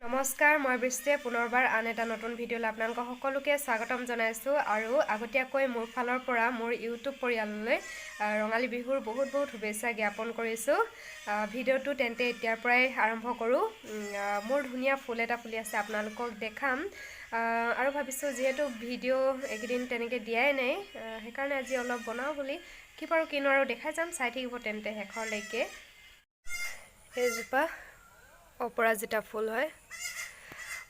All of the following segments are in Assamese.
নমস্কাৰ, মই বৃষ্টিয়ে পুনৰবাৰ আন এটা নতুন ভিডিঅ'লৈ আপোনালোকক সকলোকে স্বাগতম জনাইছোঁ আৰু আগতীয়াকৈ মোৰ ফালৰ পৰা মোৰ ইউটিউব পৰিয়াললৈ ৰঙালী বিহুৰ বহুত শুভেচ্ছা জ্ঞাপন কৰিছোঁ। ভিডিঅ'টো তেন্তে এতিয়াৰ পৰাই আৰম্ভ কৰোঁ। মোৰ ধুনীয়া ফুল এটা ফুলি আছে, আপোনালোকক দেখাম আৰু ভাবিছোঁ যিহেতু ভিডিঅ' এইকেইদিন তেনেকৈ দিয়াই নাই, সেইকাৰণে আজি অলপ বনাওঁ বুলি কি পাৰোঁ কিনো আৰু দেখাই যাম, চাই থাকিব তেন্তে শেষৰলৈকে। এইজোপা অপৰাজিতা ফুল হয়।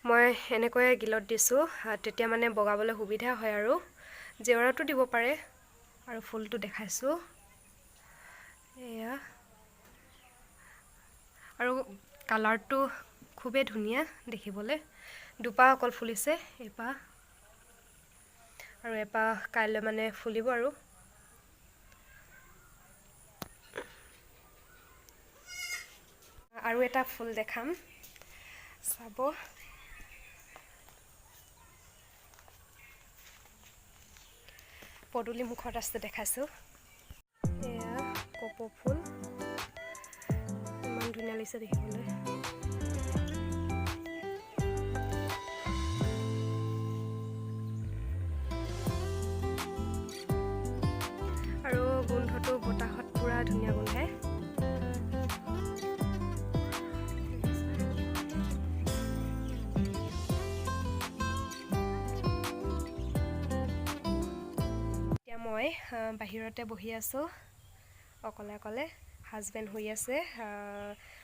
মই এনেকৈ গিলত দিছোঁ, তেতিয়া মানে বগাবলৈ সুবিধা হয় আৰু জেওৰাটো দিব পাৰে। আৰু ফুলটো দেখাইছোঁ, এয়া আৰু কালাৰটো খুবেই ধুনীয়া দেখিবলৈ। দুপাহ অকল ফুলিছে, এপাহ আৰু এপাহ কাইলৈ মানে ফুলিব। আৰু এটা ফুল দেখাম, চাব। পদূলি মুখত আছে, দেখাইছোঁ। এয়া কপৌ ফুল, ইমান ধুনীয়া লাগিছে দেখিবলৈ। আৰু গোন্ধটো বতাহত পুৰা ধুনীয়া গোন্ধায়। মই বাহিৰতে বহি আছোঁ অকলে, হাজবেণ্ড শুই আছে।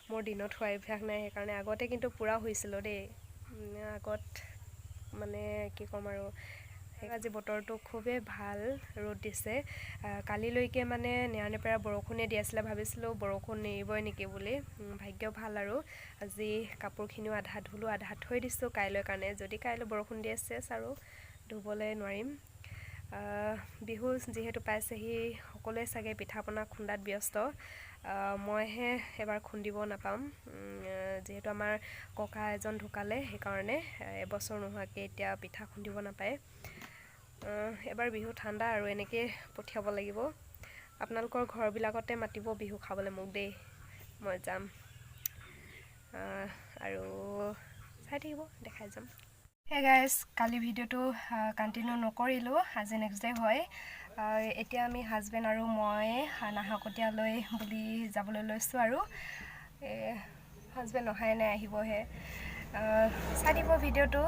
মোৰ দিনত শুৱাৰ অভ্যাস নাই, সেইকাৰণে আগতে কিন্তু পূৰা শুইছিলোঁ দেই। আগত মানে কি ক'ম আৰু, আজি বতৰটো খুবেই ভাল, ৰ'দ দিছে। কালিলৈকে মানে নেৰানেপেৰা বৰষুণে দি আছিলে, ভাবিছিলোঁ বৰষুণ নেৰিবই নেকি বুলি। ভাগ্য ভাল আৰু আজি কাপোৰখিনিও আধা ধুলোঁ, আধা থৈ দিছোঁ কাইলৈ কাৰণে। যদি কাইলৈ বৰষুণ দিয়ে চেচ আৰু ধুবলৈ নোৱাৰিম। বিহু যিহেতু পাইছেহি, সকলোৱে চাগে পিঠা পনা খুন্দাত ব্যস্ত। মইহে এবাৰ খুন্দিব নাপাম, যিহেতু আমাৰ ককা এজন ঢুকালে, সেইকাৰণে এবছৰ নোহোৱাকৈ এতিয়া পিঠা খুন্দিব নাপায়। এবাৰ বিহু ঠাণ্ডা আৰু এনেকৈ পঠিয়াব লাগিব। আপোনালোকৰ ঘৰবিলাকতে মাতিব বিহু খাবলৈ মোক দেই, মই যাম। আৰু চাই থাকিব, দেখাই যাম। হে গাইজ, কালি ভিডিঅ'টো কণ্টিনিউ নকৰিলোঁ, আজি নেক্সট ডে হয়। এতিয়া আমি হাজবেণ্ড আৰু মই নাহৰকটীয়ালৈ বুলি যাবলৈ লৈছোঁ আৰু হাজবেণ্ড অহাই নাই, আহিবহে। চাই দিব ভিডিঅ'টো,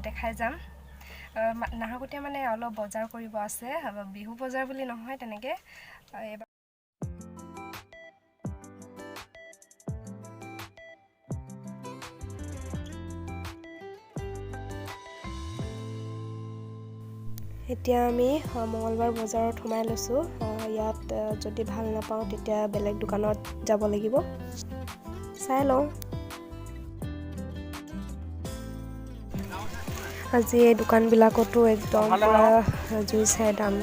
দেখাই যাম। নাহৰকটীয়া মানে অলপ বজাৰ কৰিব আছে, বিহু বজাৰ বুলি নহয় তেনেকৈ। এবাৰ এতিয়া আমি মঙলবাৰ বজাৰত সোমাই লৈছোঁ। ইয়াত যদি ভাল নাপাওঁ তেতিয়া বেলেগ দোকানত যাব লাগিব, চাই লওঁ। আজি এই দোকানবিলাকতো একদম পুৰা জুই চাই দাম।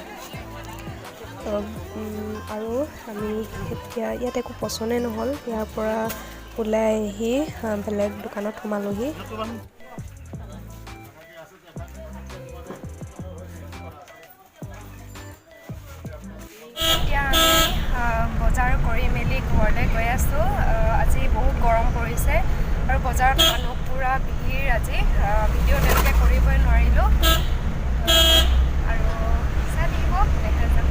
আৰু আমি এতিয়া ইয়াত একো পচন্দেই নহ'ল, ইয়াৰ পৰা ওলাই আহি বেলেগ দোকানত সোমালোহি। এতিয়া আমি বজাৰ কৰি মেলি ঘৰলৈ গৈ আছোঁ। আজি বহুত গৰম পৰিছে আৰু বজাৰত মানুহ পুৰা ভিৰ। আজি ভিডিঅ' তেনেকৈ কৰিবই নোৱাৰিলোঁ আৰু চাই থাকিব, দেখা যাম।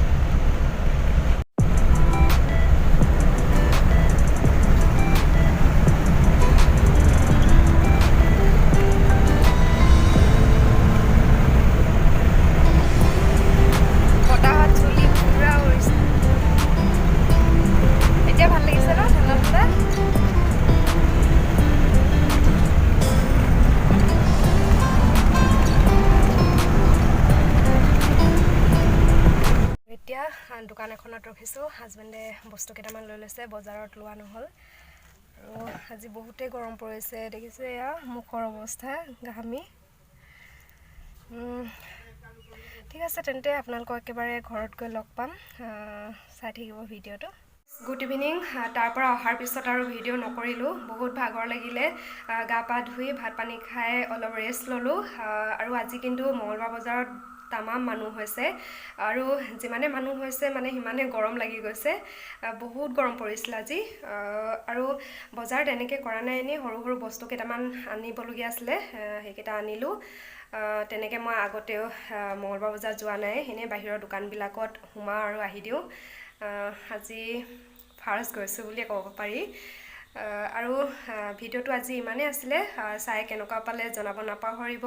বতাহত চুলি পুৰা উৰিছে। এতিয়া ভাল লাগিছে ন ঠাণ্ডা ঠাণ্ডা। এতিয়া দোকান এখনত ৰখিছোঁ, হাজবেণ্ডে বস্তু কেইটামান লৈ লৈছে, বজাৰত লোৱা নহ'ল। আৰু আজি বহুতেই গৰম পৰিছে, দেখিছোঁ এয়া মুখৰ অৱস্থা ঘামি। ঠিক আছে তেন্তে, আপোনালোকক একেবাৰে ঘৰত গৈ লগ পাম, চাই থাকিব ভিডিঅ'টো। Good evening. তাৰ পৰা অহাৰ পিছত আৰু ভিডিঅ' নকৰিলোঁ, বহুত ভাগৰ লাগিলে। গা পা ধুই ভাত পানী খাই অলপ ৰেষ্ট ল'লোঁ। আৰু আজি কিন্তু মঙলবাৰ বজাৰত তামাম মানুহ হৈছে আৰু যিমানে মানুহ হৈছে মানে সিমানে গৰম লাগি গৈছে বহুত গৰম পৰিছিল আজি আৰু বজাৰ তেনেকৈ কৰা নাই এনেই সৰু সৰু বস্তু কেইটামান আনিবলগীয়া আছিলে সেইকেইটা আনিলোঁ তেনেকৈ মই আগতেও মঙ্গলবাৰ বজাৰ যোৱা নাই এনেই বাহিৰৰ দোকানবিলাকত সোমাওঁ আৰু আহি দিওঁ আজি ফাৰ্ষ্ট গৈছোঁ বুলিয়ে ক'ব পাৰি আৰু ভিডিঅ'টো আজি ইমানেই আছিলে চাই কেনেকুৱা পালে জনাব নাপাহৰিব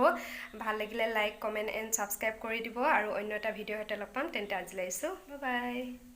ভাল লাগিলে লাইক কমেণ্ট এণ্ড ছাবস্ক্ৰাইব কৰি দিব আৰু অন্য এটা ভিডিঅ'ৰ সৈতে লগ পাম তেন্তে আজিলৈ আহিছোঁ বাই বাই